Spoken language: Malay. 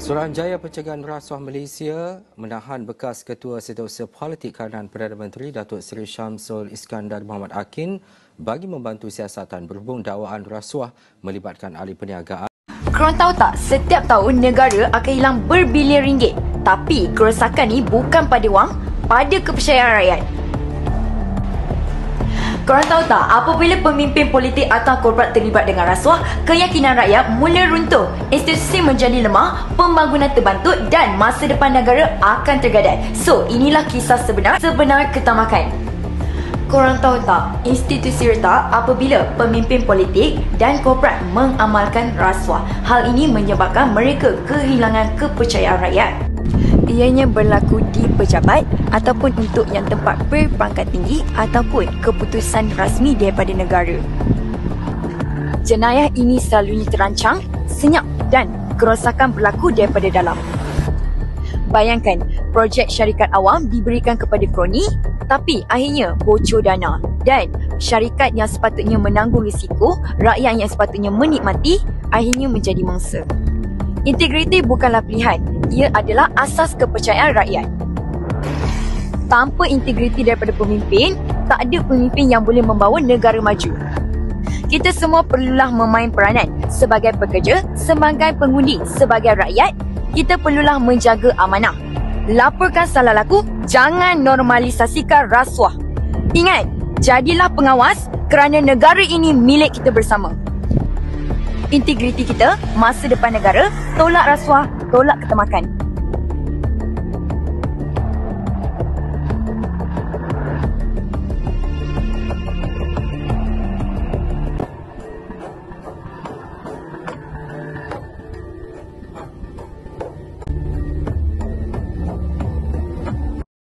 Suruhanjaya Pencegahan Rasuah Malaysia menahan bekas Ketua Setiausaha Politik Kanan Perdana Menteri Datuk Seri Syamsul Iskandar Mohamad Akin bagi membantu siasatan berhubung dakwaan rasuah melibatkan ahli perniagaan. Korang tahu tak, setiap tahun negara akan hilang berbilion ringgit. Tapi kerosakan ni bukan pada wang, pada kepercayaan rakyat. Korang tahu tak, apabila pemimpin politik atau korporat terlibat dengan rasuah, keyakinan rakyat mula runtuh, institusi menjadi lemah, pembangunan terbantut dan masa depan negara akan tergadai. So, inilah kisah sebenar ketamakan. Korang tahu tak, institusi retak apabila pemimpin politik dan korporat mengamalkan rasuah. Hal ini menyebabkan mereka kehilangan kepercayaan rakyat. Ianya berlaku di pejabat ataupun untuk yang tempat berpangkat tinggi ataupun keputusan rasmi daripada negara. Jenayah ini selalunya terancang, senyap dan kerosakan berlaku daripada dalam. Bayangkan, projek syarikat awam diberikan kepada kroni tapi akhirnya bocor dana dan syarikat yang sepatutnya menanggung risiko, rakyat yang sepatutnya menikmati, akhirnya menjadi mangsa. Integriti bukanlah pilihan, ia adalah asas kepercayaan rakyat. Tanpa integriti daripada pemimpin, tak ada pemimpin yang boleh membawa negara maju. Kita semua perlulah memain peranan sebagai pekerja, sebagai pengundi, sebagai rakyat. Kita perlulah menjaga amanah. Laporkan salah laku, jangan normalisasikan rasuah. Ingat, jadilah pengawas kerana negara ini milik kita bersama. Integriti kita, masa depan negara, tolak rasuah, tolak ketamakan.